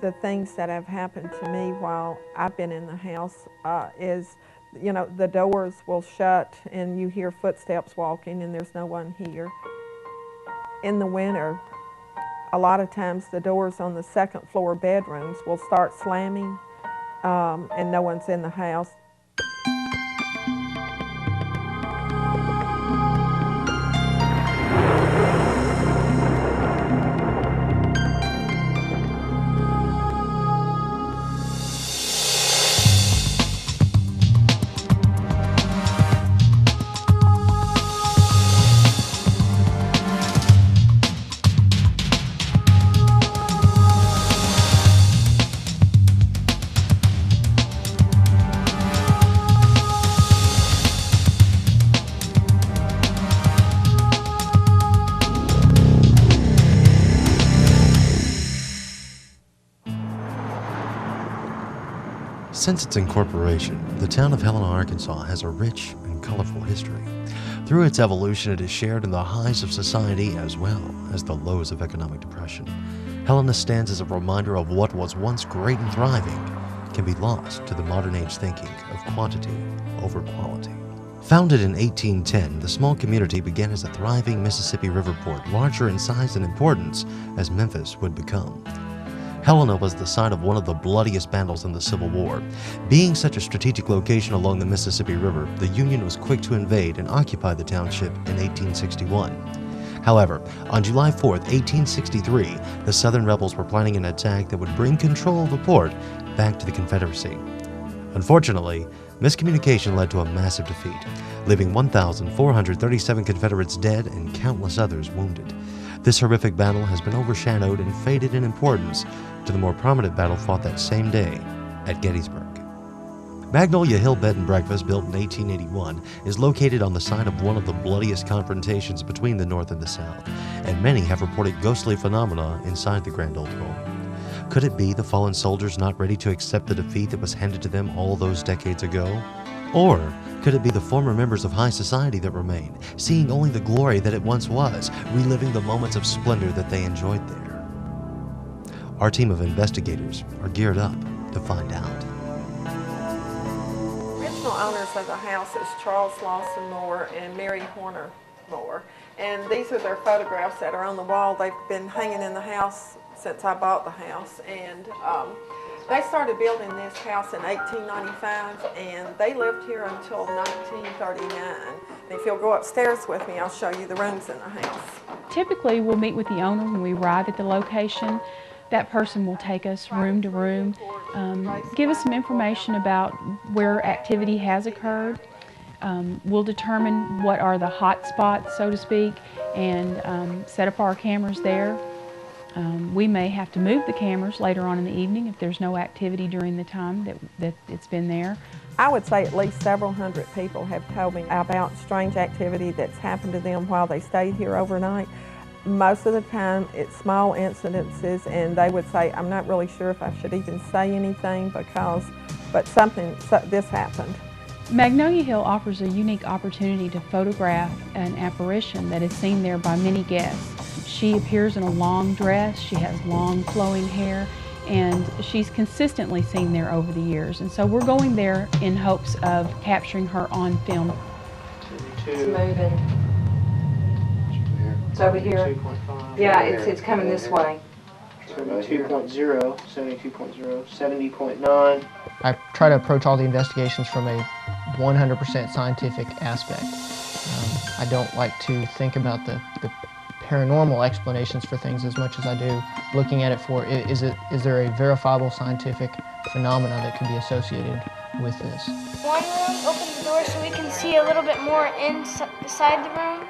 The things that have happened to me while I've been in the house is, you know, the doors will shut and you hear footsteps walking and there's no one here. In the winter, a lot of times the doors on the second floor bedrooms will start slamming and no one's in the house. Since its incorporation, the town of Helena, Arkansas has a rich and colorful history. Through its evolution, it is shared in the highs of society as well as the lows of economic depression. Helena stands as a reminder of what was once great and thriving can be lost to the modern age thinking of quantity over quality. Founded in 1810, the small community began as a thriving Mississippi River port, larger in size and importance as Memphis would become. Helena was the site of one of the bloodiest battles in the Civil War. Being such a strategic location along the Mississippi River, the Union was quick to invade and occupy the township in 1861. However, on July 4, 1863, the Southern rebels were planning an attack that would bring control of the port back to the Confederacy. Unfortunately, miscommunication led to a massive defeat, leaving 1,437 Confederates dead and countless others wounded. This horrific battle has been overshadowed and faded in importance to the more prominent battle fought that same day at Gettysburg. Magnolia Hill Bed and Breakfast, built in 1881, is located on the site of one of the bloodiest confrontations between the North and the South, and many have reported ghostly phenomena inside the grand old home. Could it be the fallen soldiers not ready to accept the defeat that was handed to them all those decades ago? Or could it be the former members of high society that remain, seeing only the glory that it once was, reliving the moments of splendor that they enjoyed there? Our team of investigators are geared up to find out. Original owners of the house is Charles Lawson Moore and Mary Horner Moore. And these are their photographs that are on the wall. They've been hanging in the house since I bought the house. And they started building this house in 1895, and they lived here until 1939. And if you'll go upstairs with me, I'll show you the rooms in the house. Typically, we'll meet with the owner when we arrive at the location. That person will take us room to room, give us some information about where activity has occurred. We'll determine what are the hot spots, so to speak, and set up our cameras there. We may have to move the cameras later on in the evening if there's no activity during the time that it's been there. I would say at least several hundred people have told me about strange activity that's happened to them while they stayed here overnight. Most of the time it's small incidences, and they would say, I'm not really sure if I should even say anything but this happened. Magnolia Hill offers a unique opportunity to photograph an apparition that is seen there by many guests. She appears in a long dress, she has long flowing hair, and she's consistently seen there over the years. And so we're going there in hopes of capturing her on film. It's moving. It's over here. 2.5. Yeah, it's coming this way. 72.0, 72.0, 70.9. I try to approach all the investigations from a 100% scientific aspect. I don't like to think about the paranormal explanations for things as much as I do looking at it for, is there a verifiable scientific phenomena that could be associated with this? One room, open the door so we can see a little bit more inside the room.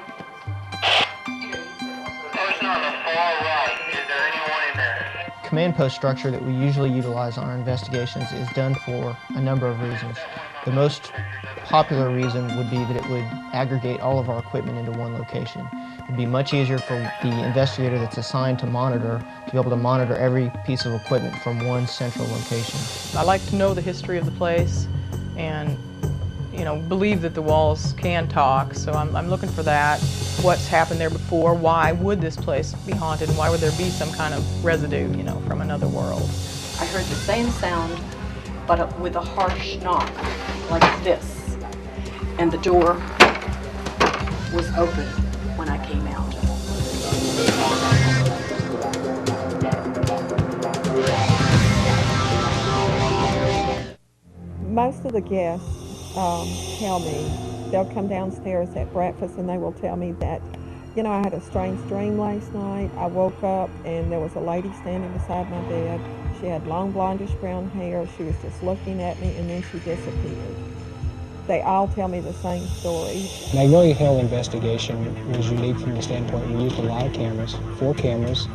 Person on the far right, is there anyone in there? Command post structure that we usually utilize on our investigations is done for a number of reasons. The most popular reason would be that it would aggregate all of our equipment into one location. It'd be much easier for the investigator that's assigned to monitor to be able to monitor every piece of equipment from one central location. I like to know the history of the place and, believe that the walls can talk, so I'm looking for that. What's happened there before? Why would this place be haunted? And why would there be some kind of residue, from another world? I heard the same sound, but with a harsh knock, like this. And the door was open when I came out. Most of the guests tell me, they'll come downstairs at breakfast and they will tell me that, you know, I had a strange dream last night. I woke up and there was a lady standing beside my bed. She had long blondish brown hair. She was just looking at me and then she disappeared. They all tell me the same story. Magnolia Hill investigation was unique from the standpoint we used a lot of cameras, 4 cameras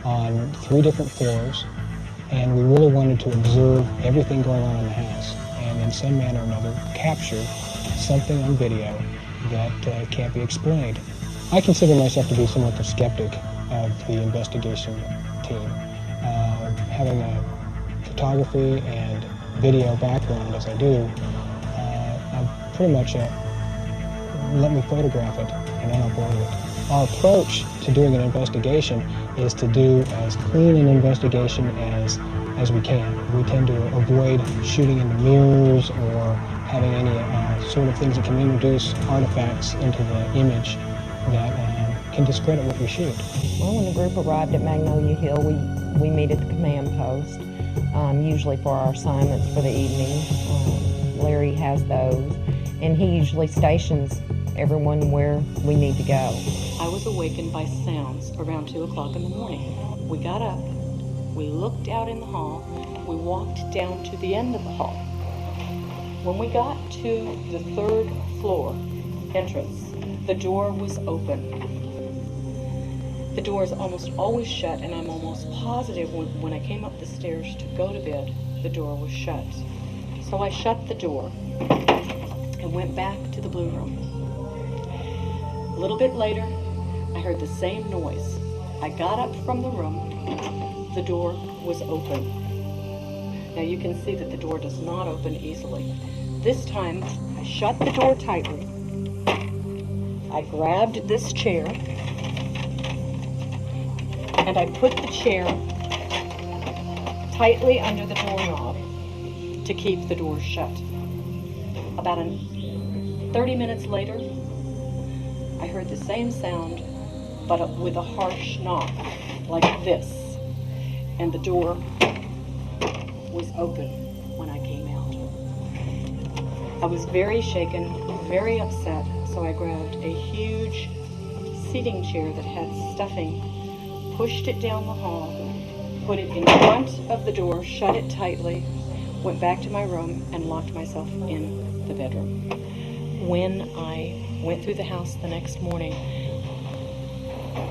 on 3 different floors, and we really wanted to observe everything going on in the house and in some manner or another capture something on video that can't be explained. I consider myself to be somewhat the skeptic of the investigation team. Having a photography and video background as I do, I'm pretty much let me photograph it and then I'll believe it. Our approach to doing an investigation is to do as clean an investigation as we can. We tend to avoid shooting into mirrors or having any sort of things that can introduce artifacts into the image that can discredit what we shoot. Well, when the group arrived at Magnolia Hill, we meet at the command post, usually for our assignments for the evening. Larry has those, and he usually stations everyone where we need to go. I was awakened by sounds around 2 o'clock in the morning. We got up, we looked out in the hall, we walked down to the end of the hall. When we got to the 3rd floor entrance, the door was open. The door is almost always shut, and I'm almost positive when I came up the stairs to go to bed, the door was shut. So I shut the door and went back to the blue room. A little bit later, I heard the same noise. I got up from the room, the door was open. Now you can see that the door does not open easily. This time, I shut the door tightly. I grabbed this chair and I put the chair tightly under the doorknob to keep the door shut. About 30 minutes later, I heard the same sound, but with a harsh knock, like this, and the door was open when I came out. I was very shaken, very upset, so I grabbed a huge seating chair that had stuffing, pushed it down the hall, put it in front of the door, shut it tightly, went back to my room and locked myself in the bedroom. When I went through the house the next morning,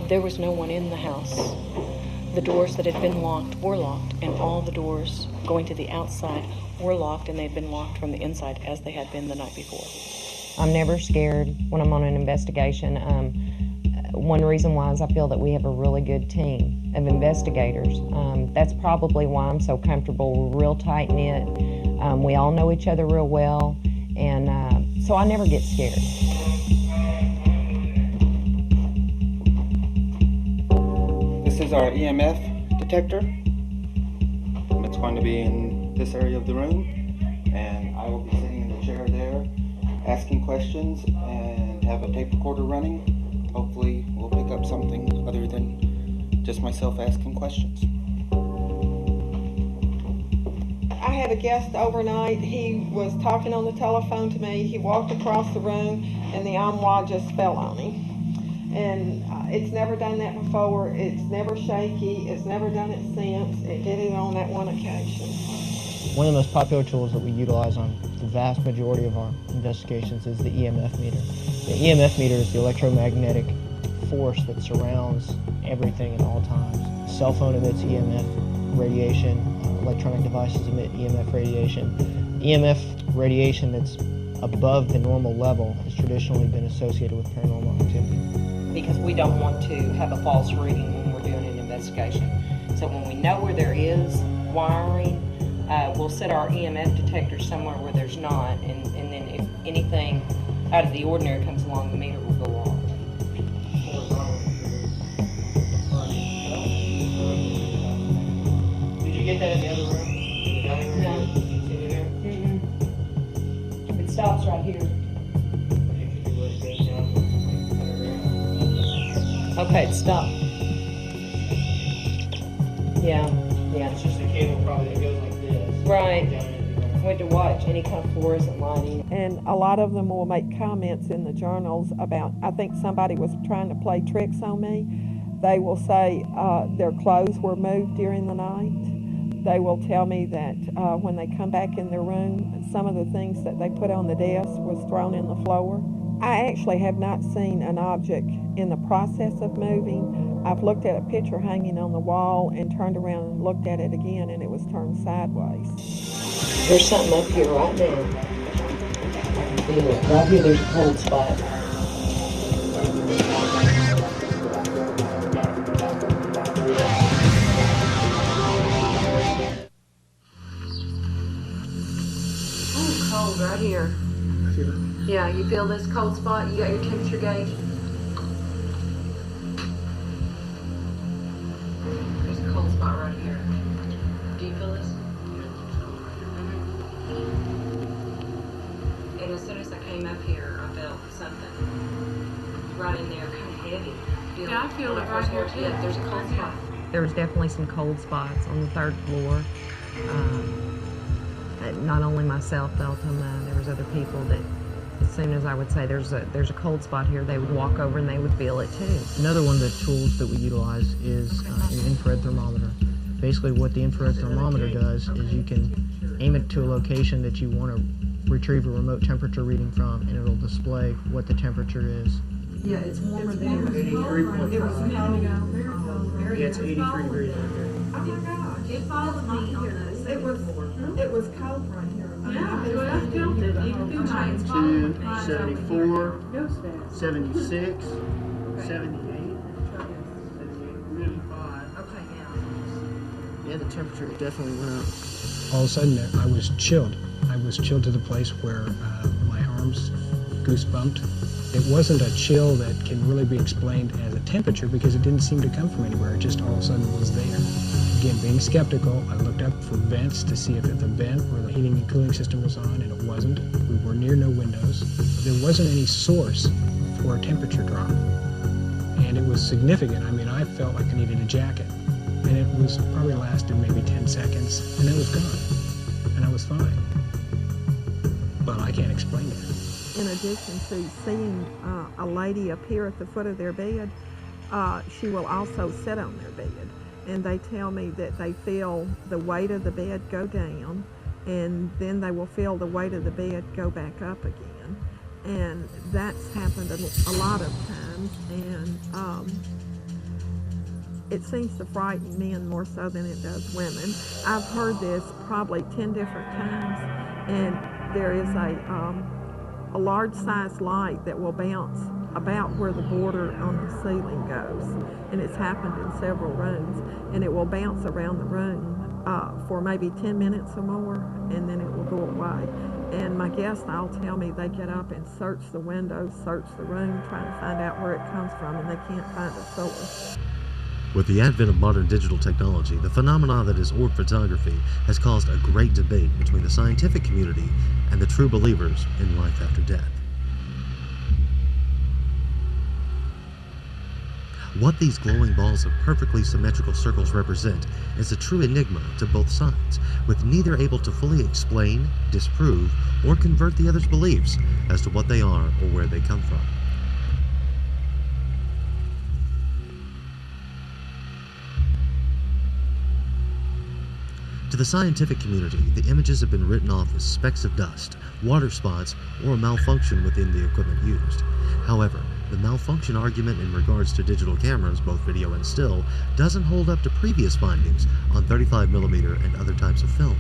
there was no one in the house. The doors that had been locked were locked, and all the doors going to the outside were locked, and they'd been locked from the inside as they had been the night before. I'm never scared when I'm on an investigation. One reason why is I feel that we have a really good team of investigators. That's probably why I'm so comfortable. We're real tight-knit. We all know each other real well, and so I never get scared. This is our EMF detector. It's going to be in this area of the room, and I will be sitting in the chair there asking questions and have a tape recorder running. Hopefully we'll pick up something other than just myself asking questions. I had a guest overnight. He was talking on the telephone to me. He walked across the room and the armoire just fell on him. And it's never done that before. It's never shaky. It's never done it since. It did it on that one occasion. One of the most popular tools that we utilize on the vast majority of our investigations is the EMF meter. The EMF meter is the electromagnetic force that surrounds everything at all times. Cell phone emits EMF radiation, electronic devices emit EMF radiation. EMF radiation that's above the normal level has traditionally been associated with paranormal activity. Because we don't want to have a false reading when we're doing an investigation. So when we know where there is wiring, we'll set our EMF detector somewhere where there's not, and then if anything out of the ordinary comes along, the meter will go off. Did you get that in the other room? stops right here. Okay, it stopped. Yeah. It's just a cable probably that goes like this. Right. We had to watch any kind of fluorescent lighting. And a lot of them will make comments in the journals about, I think somebody was trying to play tricks on me. They will say their clothes were moved during the night. They will tell me that when they come back in their room, some of the things that they put on the desk was thrown in the floor. I actually have not seen an object in the process of moving. I've looked at a picture hanging on the wall and turned around and looked at it again, and it was turned sideways. There's something up here right now. I can feel it. Right here, there's a cold spot. Oh, cold right here. Yeah, you feel this cold spot? You got your temperature gauge? There's a cold spot right here. Do you feel this? And as soon as I came up here, I felt something right in there, kind of heavy. Yeah, I feel it right here too. Yeah, there's a cold spot. There was definitely some cold spots on the 3rd floor. Not only myself felt them, there was other people that as soon as I would say there's a cold spot here, they would walk over and they would feel it too. Another one of the tools that we utilize is an infrared thermometer. Basically what the infrared thermometer does is you can aim it to a location that you want to retrieve a remote temperature reading from, and it'll display what the temperature is. Yeah, it's warmer than 83.5. Yeah, it's 83 degrees right there. Oh my gosh, it followed me on this. It was cold right here. Yeah, well, I felt it. You feel my 72, 74, 76, 78, 75. Okay, now. Yeah, the temperature definitely went up. All of a sudden, I was chilled. I was chilled to the place where my arms goosebumped. It wasn't a chill that can really be explained as a temperature because it didn't seem to come from anywhere. It just all of a sudden was there. Again, being skeptical, I looked up for vents to see if the vent where the heating and cooling system was on, and it wasn't. We were near no windows. There wasn't any source for a temperature drop. And it was significant. I mean, I felt like I needed a jacket. And it was probably lasted maybe 10 seconds, and it was gone. And I was fine. But I can't explain it. In addition to seeing a lady appear at the foot of their bed, she will also sit on their bed. And they tell me that they feel the weight of the bed go down, and then they will feel the weight of the bed go back up again. And that's happened a lot of times, and it seems to frighten men more so than it does women. I've heard this probably 10 different times, and there is a large size light that will bounce about where the border on the ceiling goes, and it's happened in several rooms, and it will bounce around the room for maybe 10 minutes or more, and then it will go away. And my guests all tell me they get up and search the windows, search the room, trying to find out where it comes from, and they can't find a source. With the advent of modern digital technology, the phenomenon that is orb photography has caused a great debate between the scientific community and the true believers in life after death. What these glowing balls of perfectly symmetrical circles represent is a true enigma to both sides, with neither able to fully explain, disprove, or convert the other's beliefs as to what they are or where they come from. To the scientific community, the images have been written off as specks of dust, water spots, or a malfunction within the equipment used. However, the malfunction argument in regards to digital cameras, both video and still, doesn't hold up to previous findings on 35mm and other types of film.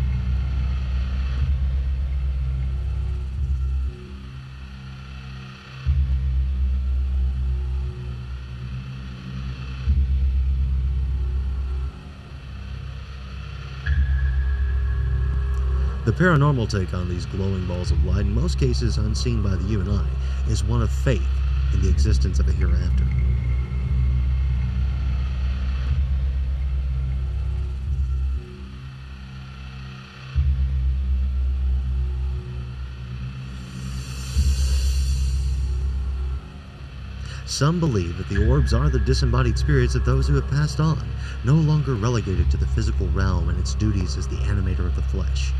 The paranormal take on these glowing balls of light, in most cases unseen by the human eye, is one of faith in the existence of a hereafter. Some believe that the orbs are the disembodied spirits of those who have passed on, no longer relegated to the physical realm and its duties as the animator of the flesh.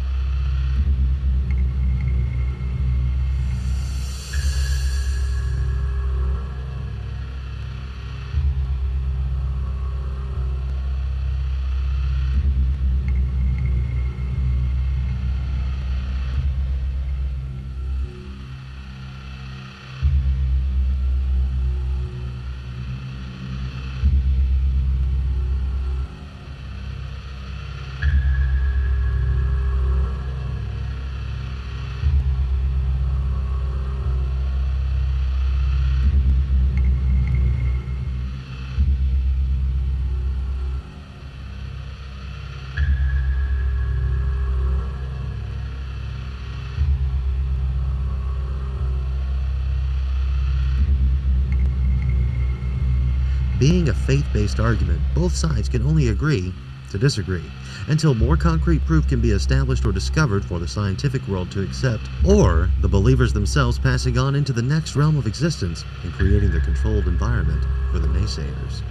Being a faith-based argument, both sides can only agree to disagree until more concrete proof can be established or discovered for the scientific world to accept, or the believers themselves passing on into the next realm of existence and creating the controlled environment for the naysayers.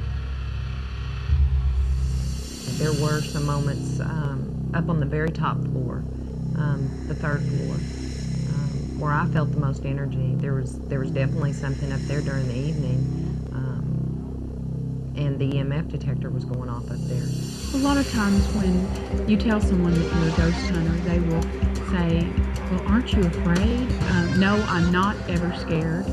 There were some moments up on the very top floor, the third floor, where I felt the most energy. There was definitely something up there during the evening. And the EMF detector was going off up there. A lot of times when you tell someone that you're a ghost hunter, they will say, well, aren't you afraid? No, I'm not ever scared.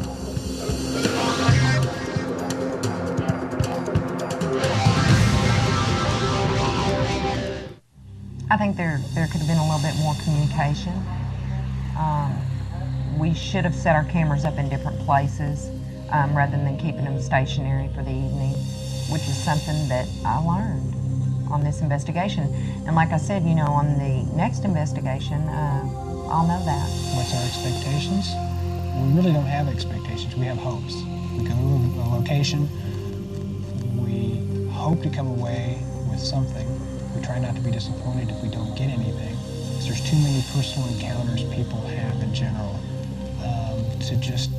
I think there could have been a little bit more communication. We should have set our cameras up in different places rather than keeping them stationary for the evening, which is something that I learned on this investigation. And like I said, you know, on the next investigation, I'll know that. What's our expectations? We really don't have expectations, we have hopes. We go to a location, we hope to come away with something. We try not to be disappointed if we don't get anything. Because there's too many personal encounters people have in general to just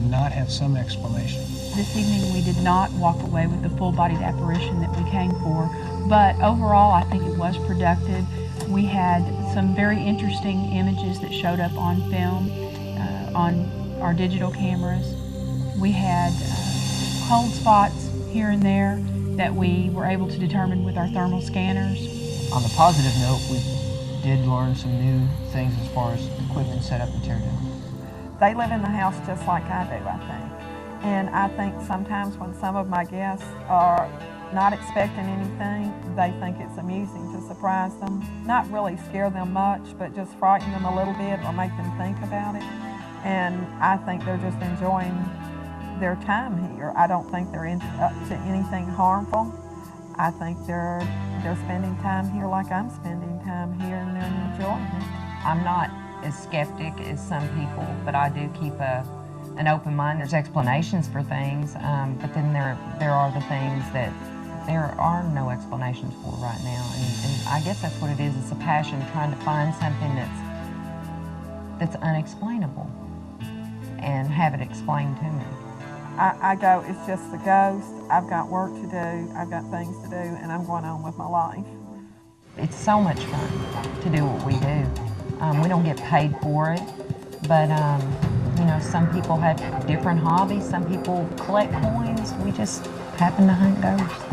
not have some explanation. This evening we did not walk away with the full-bodied apparition that we came for, but overall I think it was productive. We had some very interesting images that showed up on film, on our digital cameras. We had cold spots here and there that we were able to determine with our thermal scanners. On a positive note, we did learn some new things as far as equipment setup and teardown. They live in the house just like I do, I think. And I think sometimes when some of my guests are not expecting anything, they think it's amusing to surprise them. Not really scare them much, but just frighten them a little bit or make them think about it. And I think they're just enjoying their time here. I don't think they're up to anything harmful. I think they're spending time here like I'm spending time here, and they're enjoying it. I'm not as skeptic as some people, but I do keep an open mind. There's explanations for things, but then there are the things that there are no explanations for right now. And I guess that's what it is. It's a passion, trying to find something that's unexplainable and have it explained to me. I go, it's just a ghost. I've got work to do. I've got things to do, and I'm going on with my life. It's so much fun to do what we do. We don't get paid for it, but you know, some people have different hobbies. Some people collect coins. We just happen to hunt ghosts.